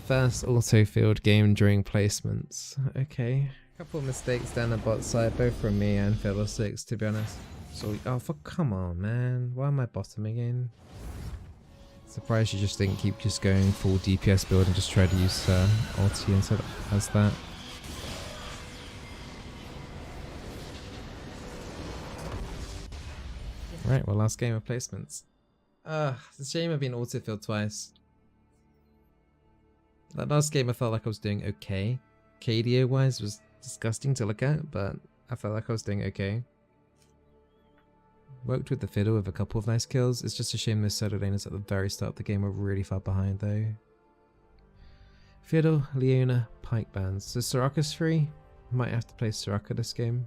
The first auto-filled game during placements. Okay. A couple of mistakes down the bot side, both from me and Fiddle6, to be honest. So, oh, come on, man. Why am I bottoming in? Surprised you just didn't keep just going full DPS build and just try to use ulti instead as that. Right, well, last game of placements. It's a shame I've been auto-filled twice. That last game I felt like I was doing okay. KDO wise was disgusting to look at, but I felt like I was doing okay. Worked with the Fiddle with a couple of nice kills. It's just a shame those solo laners at the very start of the game were really far behind though. Fiddle, Leona, Pike bans. So Soraka's free. Might have to play Soraka this game.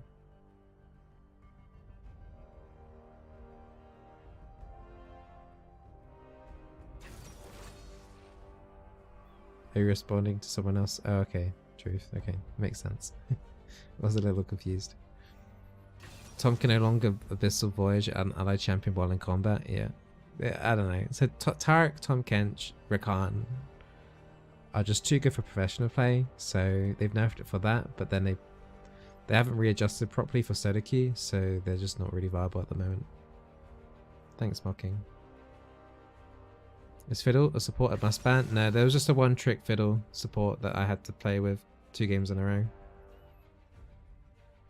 Are you responding to someone else? Oh, okay. Truth. Okay. Makes sense. I was a little confused. Tom can no longer Abyssal Voyage an allied champion while in combat. Yeah. I don't know. So Tarek, Tom Kench, Rakan are just too good for professional play. So they've nerfed it for that. But then they haven't readjusted properly for solo queue. So they're just not really viable at the moment. Thanks, Mocking. Is Fiddle a support at must ban? No, there was just a one trick Fiddle support that I had to play with 2 games in a row.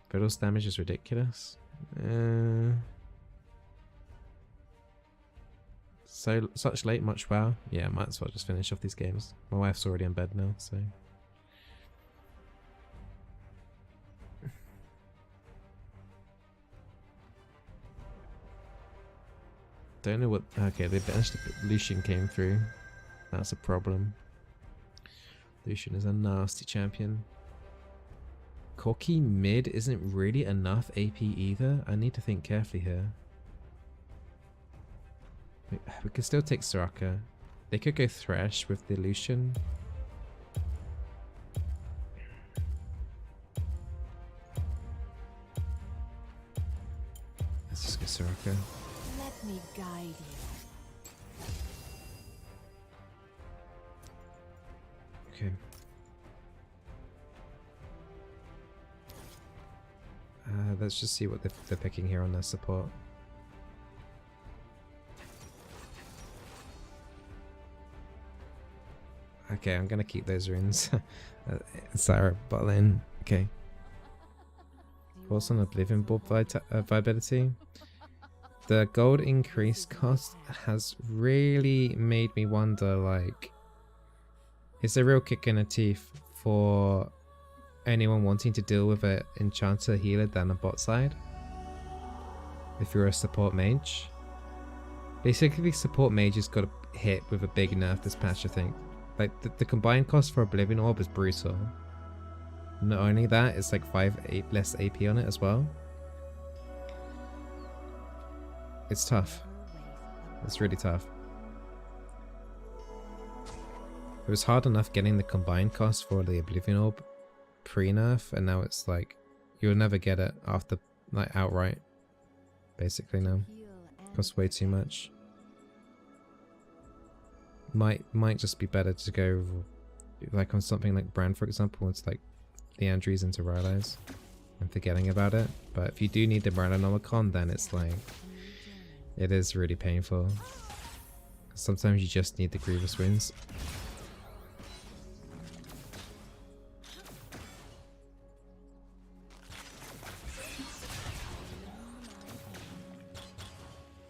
Fiddle's damage is ridiculous. Such late, much wow. Yeah, might as well just finish off these games. My wife's already in bed now, so. Don't know what. Okay, they banished Lucian came through. That's a problem. Lucian is a nasty champion. Corki mid isn't really enough AP either. I need to think carefully here. We could still take Soraka. They could go Thresh with the Lucian. Let's just get Soraka. Let me guide you. Okay. Let's just see what they're picking here on their support. Okay, I'm gonna keep those runes. Sarah bot lane. Okay. Force on Oblivion Bulb viability. The gold increase cost has really made me wonder, like, it's a real kick in the teeth for anyone wanting to deal with an enchanter healer down the bot side. If you're a support mage. Basically, support mages got hit with a big nerf this patch, I think. Like, the combined cost for Oblivion Orb is brutal. Not only that, it's like 5 less AP on it as well. It's tough. It's really tough. It was hard enough getting the combined cost for the Oblivion Orb pre-nerf, and now it's like you'll never get it after, like, outright. Basically now. Costs way too much. Might just be better to go like on something like Brand, for example. It's like the Andrews into Rylai's and forgetting about it. But if you do need the Brand-Nomicon, then it's like, it is really painful. Sometimes you just need the Grievous wins.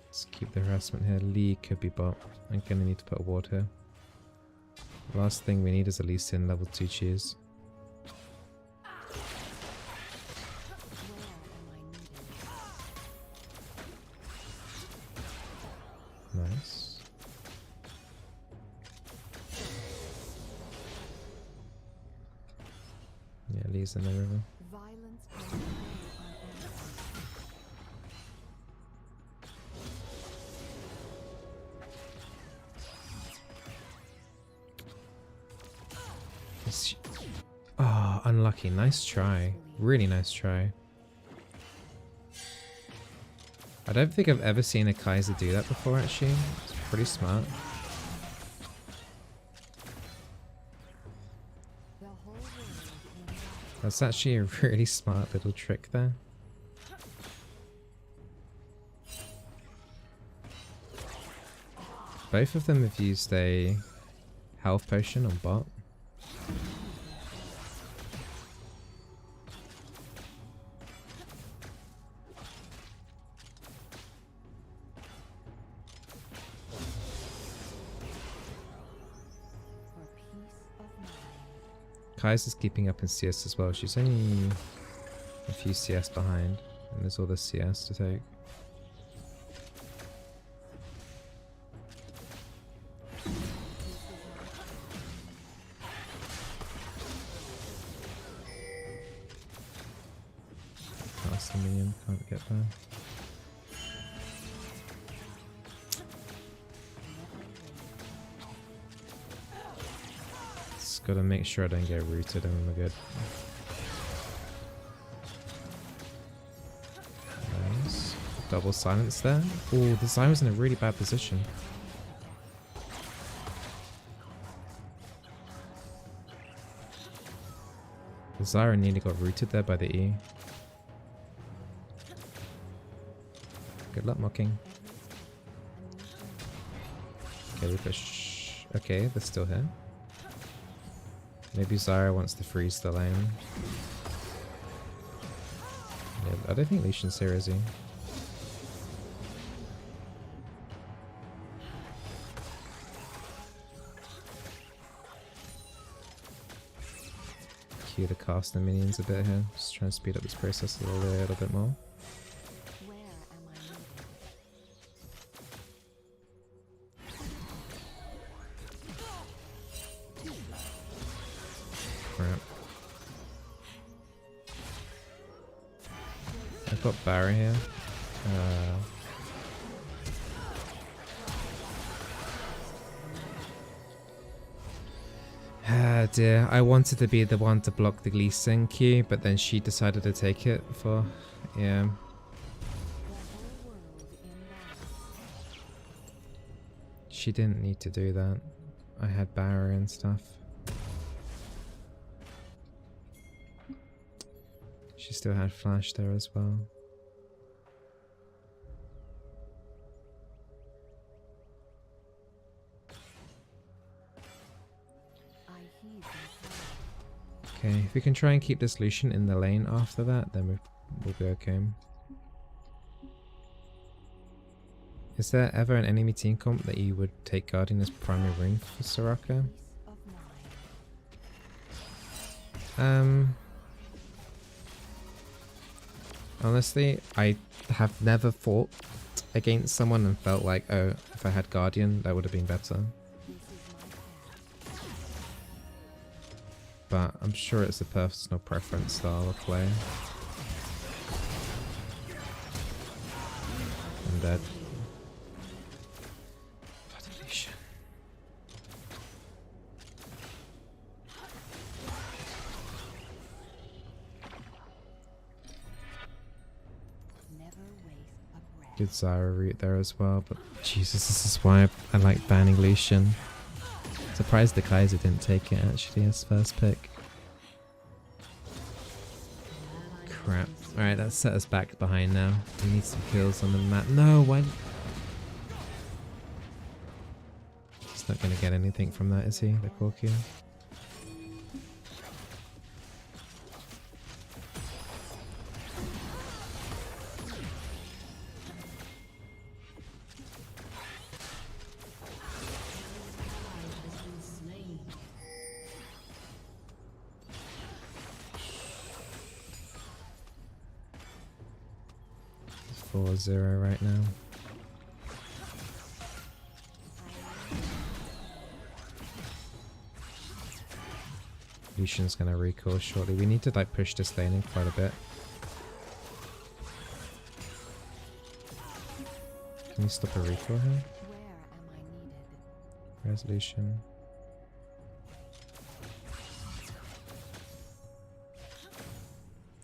Let's keep the harassment here. Lee could be bot. I'm gonna need to put a ward here. Last thing we need is at least in level 2 cheers. Nice. Yeah, Lee's in the river. Oh, unlucky. Nice try. Really nice try. I don't think I've ever seen a Kaiser do that before, actually. It's pretty smart. whole world in that. That's actually a really smart little trick there. Both of them have used a health potion on bot. For peace of mind. Kaiser's keeping up in CS as well. She's only a few CS behind, and there's all this CS to take. Past the minion, can't get there. Just gotta make sure I don't get rooted and we're good. Nice. Double silence there. Oh, the Zyra's in a really bad position. The Zyra nearly got rooted there by the E. Good luck, Mocking. Okay, we push. Okay, they're still here. Maybe Zyra wants to freeze the lane. Yeah, I don't think Lucian's here, is he? Cue the cast the minions a bit here. Just trying to speed up this process a little bit more. Where am I needed? Right. I've got Barra here. Ah dear, I wanted to be the one to block the Lee Sin Q, but then she decided to take it for, yeah. The whole world in that. She didn't need to do that. I had Barra and stuff. She still had Flash there as well. I heed their call. Okay, if we can try and keep this Lucian in the lane after that, then we'll be okay. Is there ever an enemy team comp that you would take Guardian as primary ring for Soraka? Peace of mind. Honestly, I have never fought against someone and felt like, oh, if I had Guardian, that would have been better. This is my path. But I'm sure it's a personal preference style of play. I'm dead. Bloody Lucian. Never waste a breath. Good Zyra route there as well, but Jesus, this is why I like banning Lucian. Surprised the Kaiser didn't take it actually as first pick. Crap. Alright, that set us back behind now. We need some kills on the map. No, why? He's not going to get anything from that, is he? The core Q? It's 4-0 right now. Lucian's gonna recall shortly. We need to like push this lane in quite a bit. Can we stop a recall here? Where am I needed? Where's Lucian?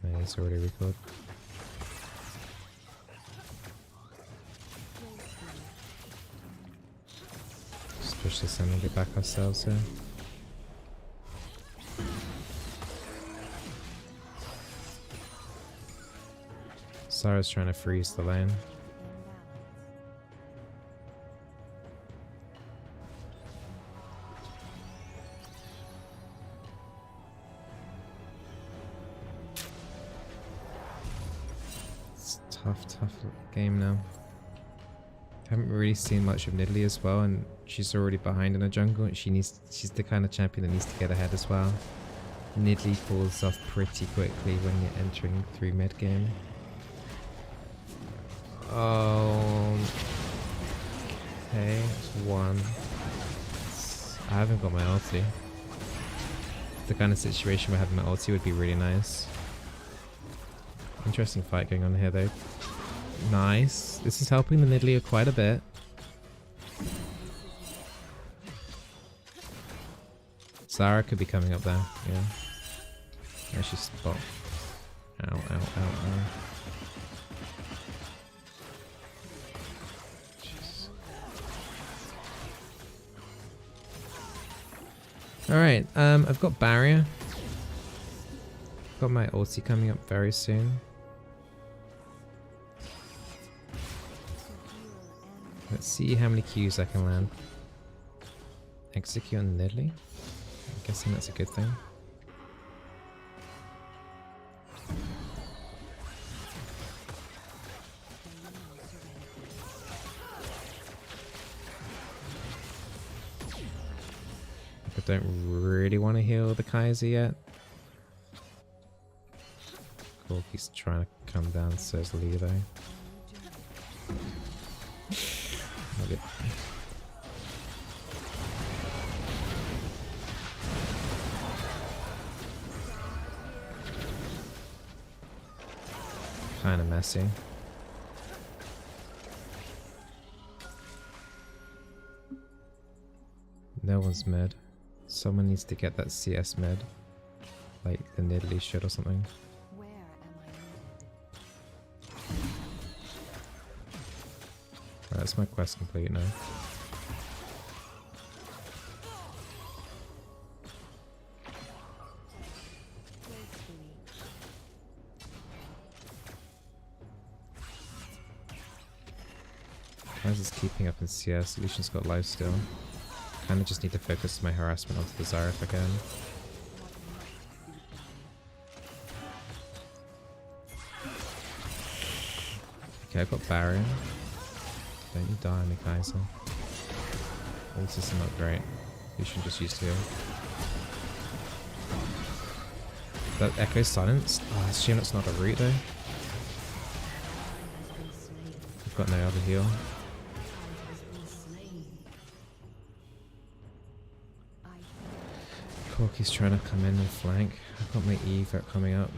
No, he's already recalled. Just push this in and get back ourselves here. Sarah's trying to freeze the lane. It's a tough game now. Haven't really seen much of Nidalee as well, and she's already behind in the jungle. And she's the kind of champion that needs to get ahead as well. Nidalee falls off pretty quickly when you're entering through mid game. Oh, okay, it's one. I haven't got my ulti. The kind of situation where having my ulti would be really nice. Interesting fight going on here though. Nice. This is helping the Nidalee quite a bit. Zara could be coming up there, yeah. Yeah, she's spot. Ow, ow, ow, ow. Alright, I've got barrier. Got my ulti coming up very soon. Let's see how many Qs I can land. Execute on Nidalee? I'm guessing that's a good thing. I don't really want to heal the Kaiser yet. Corki's trying to come down, so is Lee though. Okay. Kinda messy. No one's mid. Someone needs to get that CS mid. Like the Nidalee should or something. Where am Right, that's my quest complete now. Kaiser's keeping up in CS. Lucian's got life still. Kinda just need to focus my harassment onto the Zarya if I can. Okay, I've got barrier. Don't you die on me, Kaiser. Ultis is not great. Lucian just used heal. That echo silence? Oh, it's a shame it's not a root though. I've got no other heal. Corki's trying to come in and flank. I've got my Eve coming up.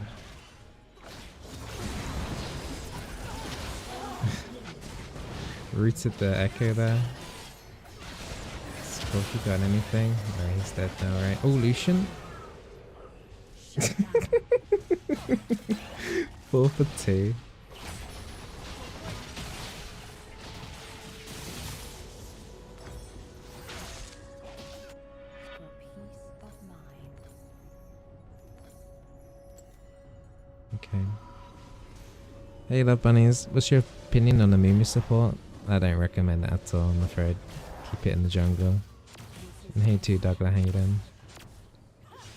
Rooted the echo there. Has Corki got anything? No, he's dead now, right? Oh, Lucian? 4 for 2. Okay. Hey love bunnies, what's your opinion on the Mimi support? I don't recommend it at all, I'm afraid. Keep it in the jungle. And hey too Douglas, how you doing?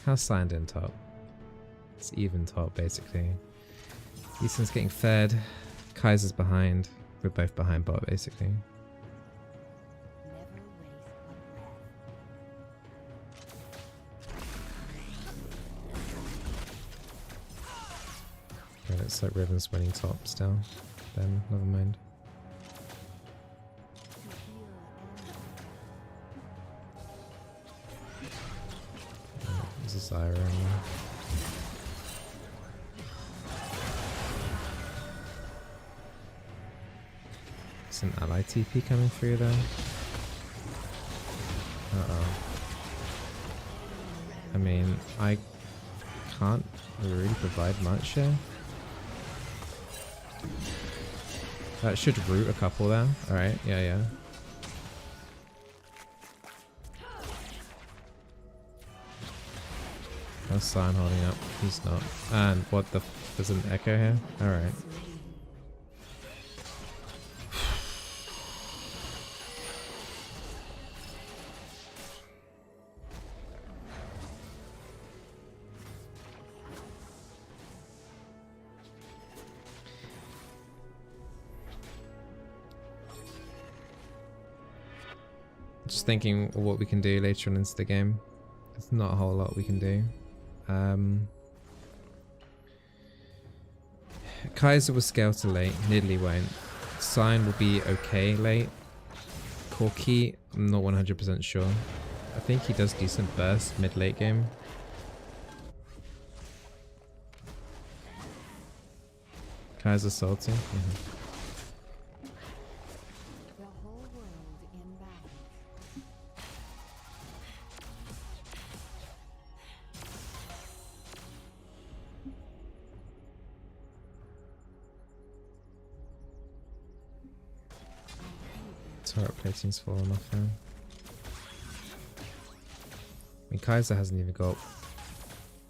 How's signed in top? It's even top basically. Easton's getting fed, Kaiser's behind. We're both behind bot basically. Okay, looks like Riven's winning top still. Then, never mind. Oh, there's a Zyra in there. Is an ally TP coming through there? Uh-oh. I mean, I can't really provide much here. That should root a couple there. Alright, yeah. How's Sion holding up? He's not. And what the f— there's an echo here? Alright. Just thinking of what we can do later on into the game. There's not a whole lot we can do. Kaiser will scale to late. Nidalee won't. Sign will be okay late. Corki, I'm not 100% sure. I think he does decent burst mid-late game. Kaiser salty. The whole world in balance. Turret plating's fallen off now. I mean, Kaiser hasn't even got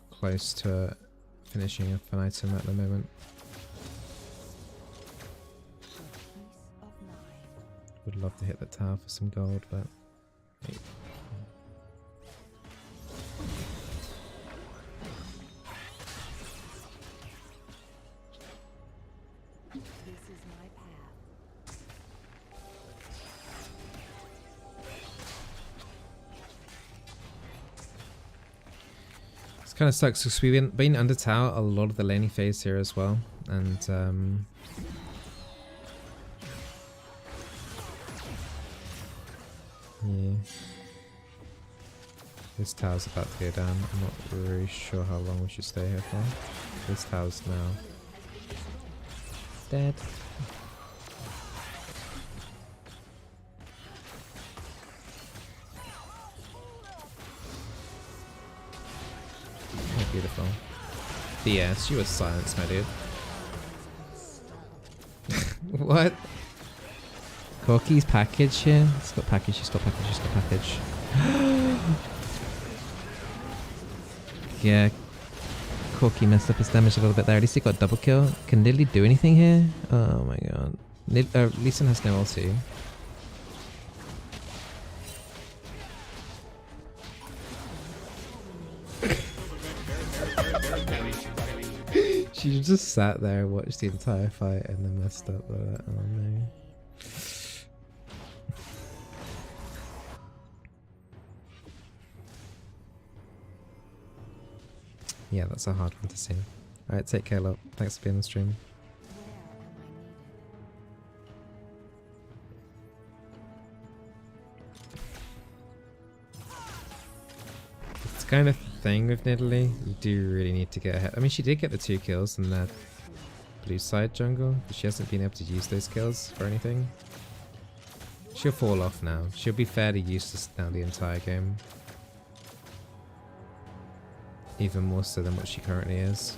close to finishing up an item at the moment. Would love to hit the tower for some gold, but... This is my path. This kind of sucks because we've been under tower a lot of the laning phase here as well, and yeah. This tower's about to go down. I'm not really sure how long we should stay here for. This tower's now dead. Oh, beautiful. BS, you were silenced, my dude. What? Corky's package here. It's got package, it's got package, it's got package. Yeah. Corky messed up his damage a little bit there. At least he got double kill. Can Nidalee do anything here? Oh my god. Lee Sin has no ulti. She just sat there and watched the entire fight and then messed up with it. Oh no. Yeah, that's a hard one to see. Alright, take care, lot. Thanks for being on the stream. It's kind of thing with Nidalee. You do really need to get ahead. I mean, she did get the 2 kills in that blue side jungle, but she hasn't been able to use those kills for anything. She'll fall off now. She'll be fairly useless now the entire game. Even more so than what she currently is.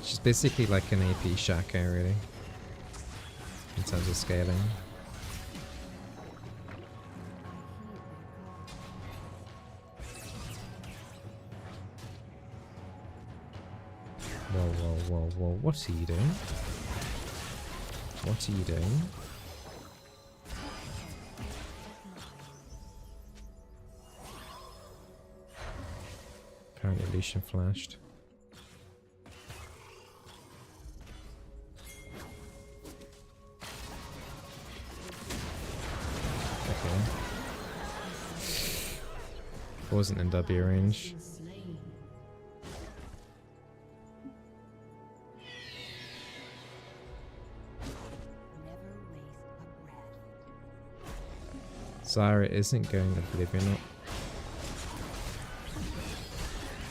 She's basically like an AP Shaka, really, in terms of scaling. Whoa, whoa, whoa, whoa, what are you doing? What are you doing? Apparently Lucian flashed. Okay. Wasn't in W range. Zyra isn't going to Oblivion up.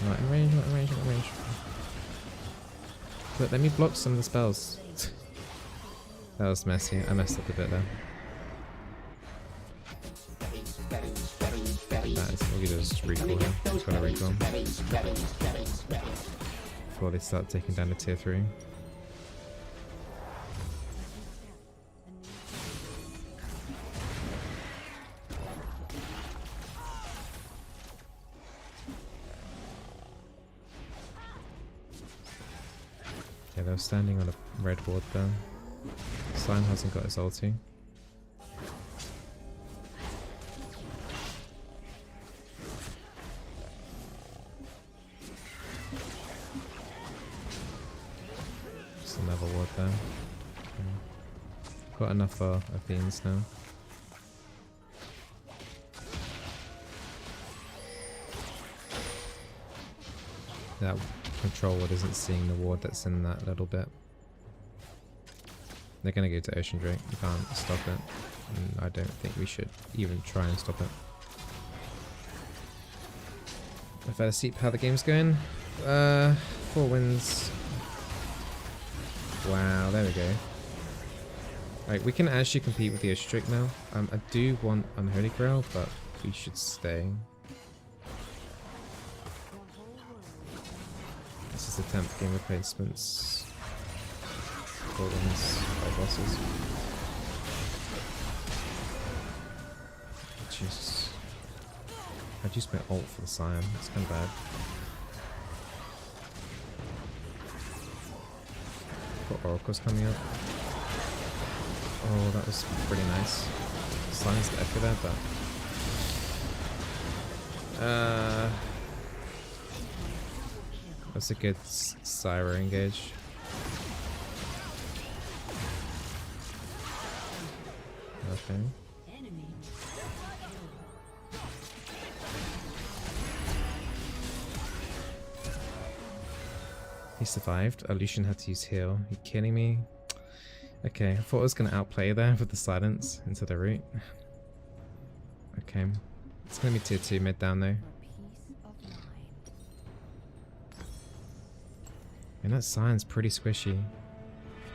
Not in range, not in range, not in range. But let me block some of the spells. That was messy. I messed up a bit there. That is, we could just recall him. Just gotta recall him. Before they start taking down the tier 3. Yeah, they were standing on a red ward there. Slime hasn't got his ulti. Just another ward there. Got enough for Athenes now. That control ward isn't seeing the ward that's in that little bit. They're gonna go to Ocean Drake. You can't stop it. And I don't think we should even try and stop it. I've had a seat how the game's going. 4 wins. Wow, there we go. Right, we can actually compete with the Ocean Drake now. I do want Unholy Grail, but we should stay. This is the 10th game replacements. 4 wins, 5 losses. Jesus. I'd use my ult for the Scion, that's kind of bad. Got Oracles coming up. Oh, that was pretty nice. Science the echo there, but that's a good Syra engage. Okay. He survived. Lucian had to use heal. Are you kidding me? Okay, I thought I was going to outplay there with the silence into the root. Okay. It's going to be tier 2 mid down though. And that Scion's pretty squishy.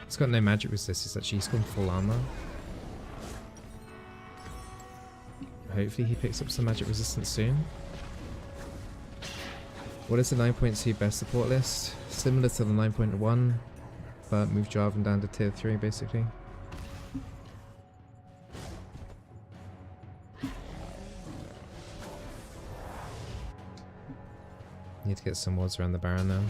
It's got no magic resist, it's actually, he's gone full armor. Hopefully he picks up some magic resistance soon. What is the 9.2 best support list? Similar to the 9.1, but move Jarvan down to tier 3 basically. Need to get some wards around the Baron now.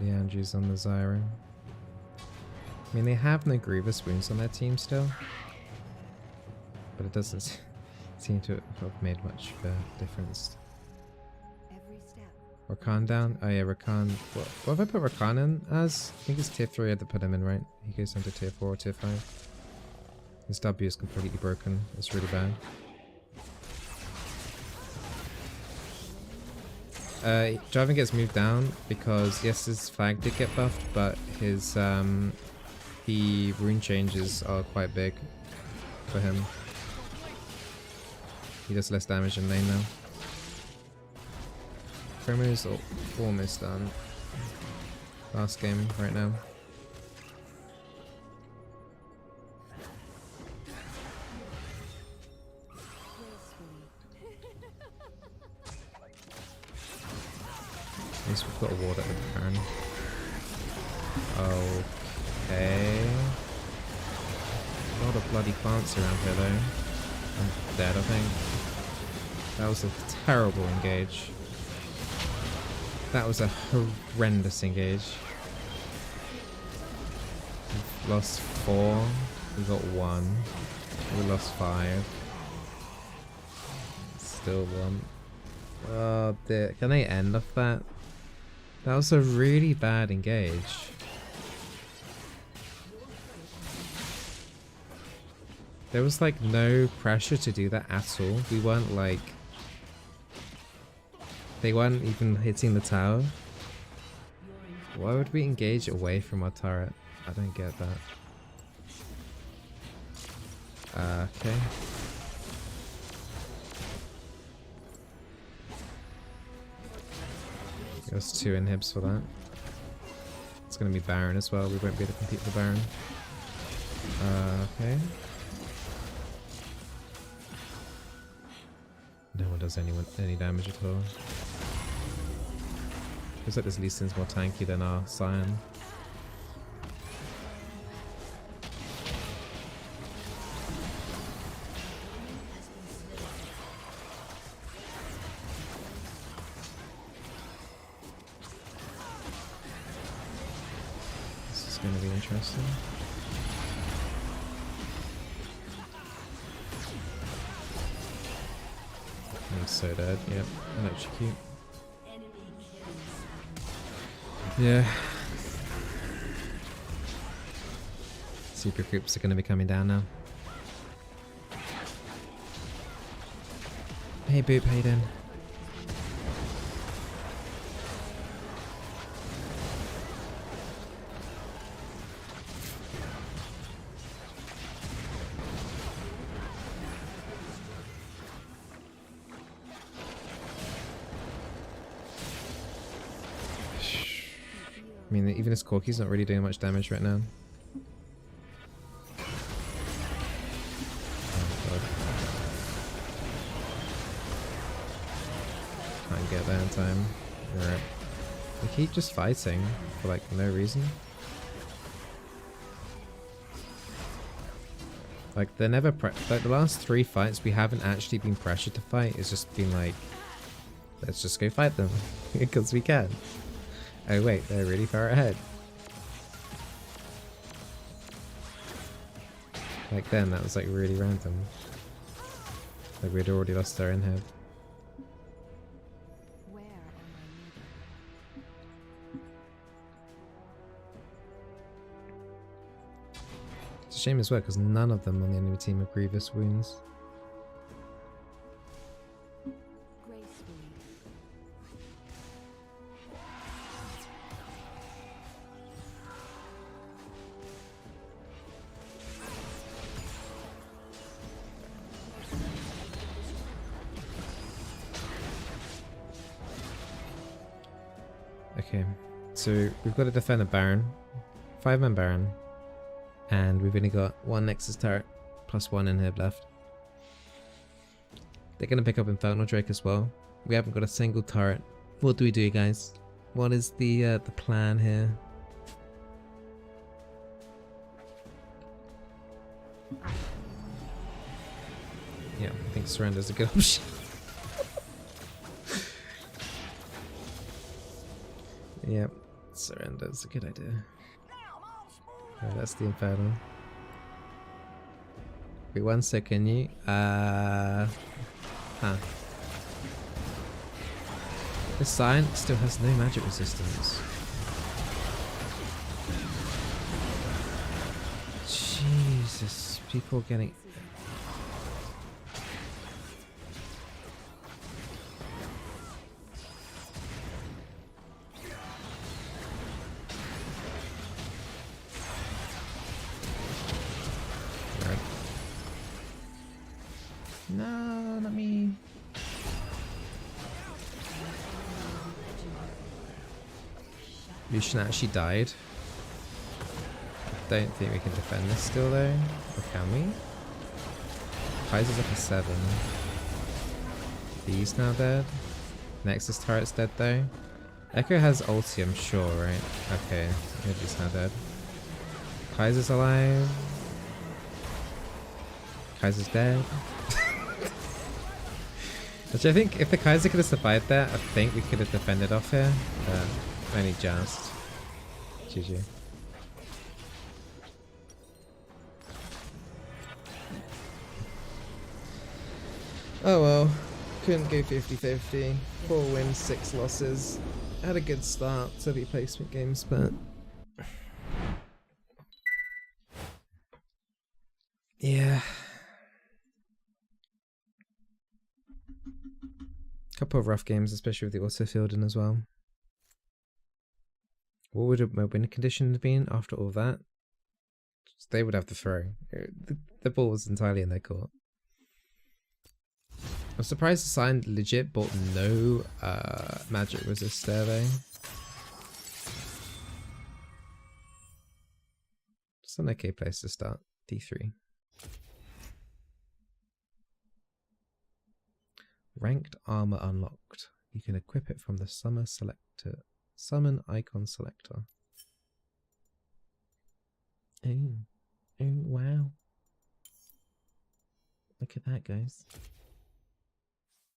Leandri's on the Zyra. I mean, they have no Grievous wounds on their team still, but it doesn't seem to have made much of a difference. Rakan down? Oh yeah, Rakan. What have I put Rakan in as? I think it's tier 3 I had to put him in, right? He goes down to tier 4 or tier 5. His W is completely broken. It's really bad. Jarvan gets moved down because yes, his flag did get buffed, but his the rune changes are quite big for him. He does less damage in lane now. Promo is almost done. Last game right now. At least we've got a ward at the Baron. Okay. A lot of bloody plants around here though. I'm dead, I think. That was a terrible engage. That was a horrendous engage. We've lost 4. We got 1. We lost 5. Still 1. Oh dear. Can they end off that? That was a really bad engage. There was like no pressure to do that at all. We weren't like... They weren't even hitting the tower. Why would we engage away from our turret? I don't get that. Okay. There's 2 inhibs for that. It's gonna be Baron as well. We won't be able to compete with the Baron. Okay. No one does any damage at all. Feels like this Lee Sin's more tanky than our Scion. This is going to be interesting. so dead. Yep, electrocute. Yeah. Super groups are going to be coming down now. Hey Boop, how you doing? I mean, even his Corki's not really doing much damage right now. Oh god. Can't get there in time. Alright. They keep just fighting for like no reason. Like they're never like the last 3 fights we haven't actually been pressured to fight. It's just been like, let's just go fight them because we can. Oh wait, they're really far ahead. Like then, that was like really random. Like we'd already lost our in-head. Where am It's a shame as well because none of them on the enemy team have grievous wounds. I needed? Gracefully. Okay, so we've got to defend a Baron, 5-man Baron, and we've only got 1 Nexus turret plus 1 inhib left. They're going to pick up Infernal Drake as well. We haven't got a single turret. What do we do, guys? What is the plan here? Yeah, I think surrender's a good option. Yep, surrender's a good idea. Oh, that's the Infernal. Wait 1 second, you. Huh. This Science still has no magic resistance. Jesus, people are getting. No, not me. Lucian actually died. I don't think we can defend this still though. Or can we? Kaiser's up to 7. He's now dead. Nexus turret's dead though. Echo has ulti, I'm sure, right? Okay, he's now dead. Kaiser's alive. Kaiser's dead. Which I think if the Kaiser could have survived that, I think we could have defended off here. But only just. GG. Oh well. Couldn't go 50-50. 4 wins, 6 losses. Had a good start to the placement games, but yeah. Couple of rough games, especially with the auto fielding as well. What would my win condition have been after all that? They would have to throw. The ball was entirely in their court. I'm surprised the sign legit bought no magic resist there though. It's an okay place to start. D3. Ranked armor unlocked. You can equip it from the summon icon selector. Oh wow. Look at that, guys.